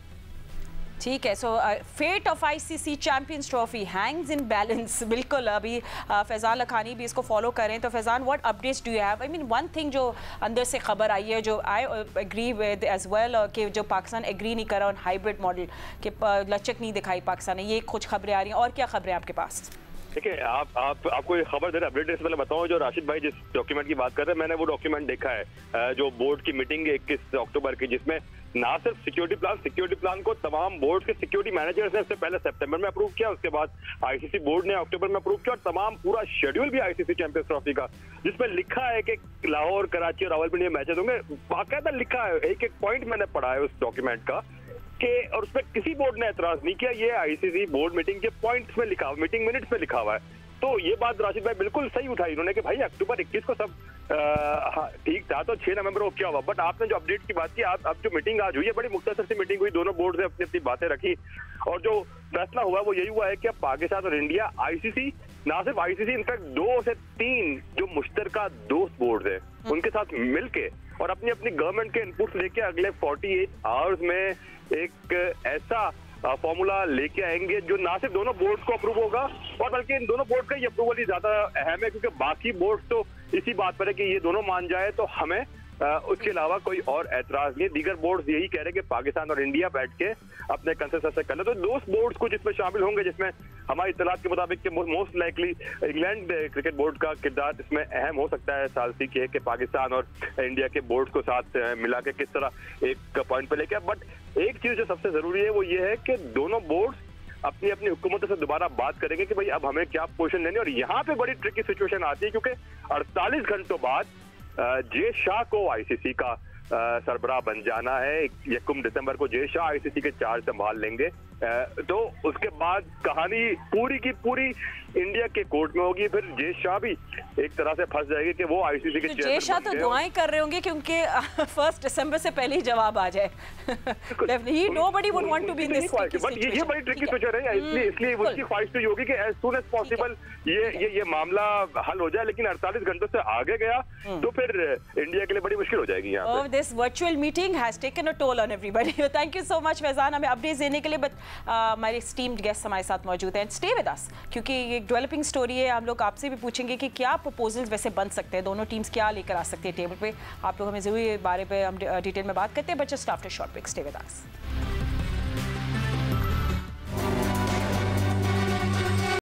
ठीक है। So fate of ICC champions trophy hangs in balance. बिल्कुल, अभी फैजान लखानी भी इसको फॉलो करें। तो Faizan, what updates do you have? I mean one thing जो अंदर से खबर आई है, जो I agree with as well, कि जो पाकिस्तान एग्री नहीं करा ऑन हाइब्रिड मॉडल, कि लचक नहीं दिखाई पाकिस्तान ने, ये कुछ खबरें आ रही हैं। और क्या खबरें आपके पास? देखिए, आपको ये खबर दे रहे अपडेट से पहले बताऊं, जो राशिद भाई जिस डॉक्यूमेंट की बात कर रहे हैं, मैंने वो डॉक्यूमेंट देखा है जो बोर्ड की मीटिंग 21 अक्टूबर की, जिसमें ना सिर्फ सिक्योरिटी प्लान को तमाम बोर्ड के सिक्योरिटी मैनेजर्स ने इससे पहले सितंबर में अप्रूव किया, उसके बाद ICC बोर्ड ने अक्टूबर में अप्रूव किया, और तमाम पूरा शेड्यूल भी ICC चैंपियंस ट्रॉफी का, जिसमें लिखा है कि लाहौर, कराची और रावलपिंडी में मैचेस होंगे। बाकायदा लिखा है, एक पॉइंट मैंने पढ़ा है उस डॉक्यूमेंट का, कि और उसमें किसी बोर्ड ने एतराज नहीं किया। ये ICC बोर्ड मीटिंग के पॉइंट्स में लिखा, मीटिंग मिनट्स में लिखा हुआ है। तो ये बात राशिद भाई बिल्कुल सही उठाई उन्होंने कि भाई अक्टूबर 21 को सब ठीक था, तो 6 नवंबर को क्या हुआ। बट आपने जो अपडेट की बात की, अब जो मीटिंग आज हुई है, बड़ी मुख्तसर सी मीटिंग हुई, दोनों बोर्ड से अपनी अपनी बातें रखी, और जो फैसला हुआ वो यही हुआ है कि अब पाकिस्तान और इंडिया ICC, ना सिर्फ ICC, इनफैक्ट 2 से 3 जो मुश्तरका दोस्त बोर्ड है उनके साथ मिलके और अपनी अपनी गवर्नमेंट के इनपुट्स लेके अगले 48 आवर्स में एक ऐसा फॉर्मूला लेके आएंगे जो ना सिर्फ दोनों बोर्ड को अप्रूव होगा और बल्कि इन दोनों बोर्ड का ये अप्रूवल ही ज्यादा अहम है, क्योंकि बाकी बोर्ड तो इसी बात पर है कि ये दोनों मान जाए तो हमें उसके अलावा कोई और ऐतराज नहीं। दीगर बोर्ड यही कह रहे हैं कि पाकिस्तान और इंडिया बैठ के अपने कंसेंसस से कर ले। तो दोस्त बोर्ड्स को जिसमें शामिल होंगे, जिसमें हमारी इत्तलात के मुताबिक कि most likely England cricket board का किरदार इसमें अहम हो सकता है। सालसी के कि पाकिस्तान और इंडिया के बोर्ड को साथ मिला के किस तरह एक पॉइंट पे लेके। बट एक चीज जो सबसे जरूरी है वो ये है कि दोनों बोर्ड अपनी अपनी हुकूमतों से दोबारा बात करेंगे कि भाई अब हमें क्या पोजीशन लेनी है। और यहाँ पे बड़ी ट्रिकी सिचुएशन आती है, क्योंकि 48 घंटों बाद जे शाह को आईसीसी का सरबराह बन जाना है। 1 दिसंबर को जे शाह आईसीसी के चार्ज संभाल लेंगे। तो उसके बाद कहानी पूरी की पूरी इंडिया के कोर्ट में होगी। फिर जे शाह भी एक तरह से फंस जाएगी कि वो आईसीसी के तो जे शाह तो दुआएं कर रहे होंगे क्योंकि 1 दिसंबर से पहले ही जवाब आ जाए। Nobody would want to be in this situation. ये बड़ी ट्रिकी सिचुएशन है, इसलिए उसकी ख्वाहिश तो होगी कि एज सून एज पॉसिबल ये मामला हल हो जाए। लेकिन 48 घंटों से आगे गया तो फिर इंडिया के लिए बड़ी मुश्किल हो जाएगी यहाँ पे। This virtual meeting has taken a toll on everybody. Thank you so much Faizan हमें अपडेट्स देने के लिए। बट हमारे esteemed गेस्ट हमारे साथ मौजूद हैं। स्टे विद अस क्योंकि ये एक डेवलपिंग स्टोरी है। हम लोग आपसे भी पूछेंगे कि क्या प्रपोजल्स वैसे बन सकते हैं, दोनों टीम्स क्या लेकर आ सकती है टेबल पे। आप लोग हमें जरूर बारे पे हम डिटेल में बात करते हैं, but just after short break. Stay with us.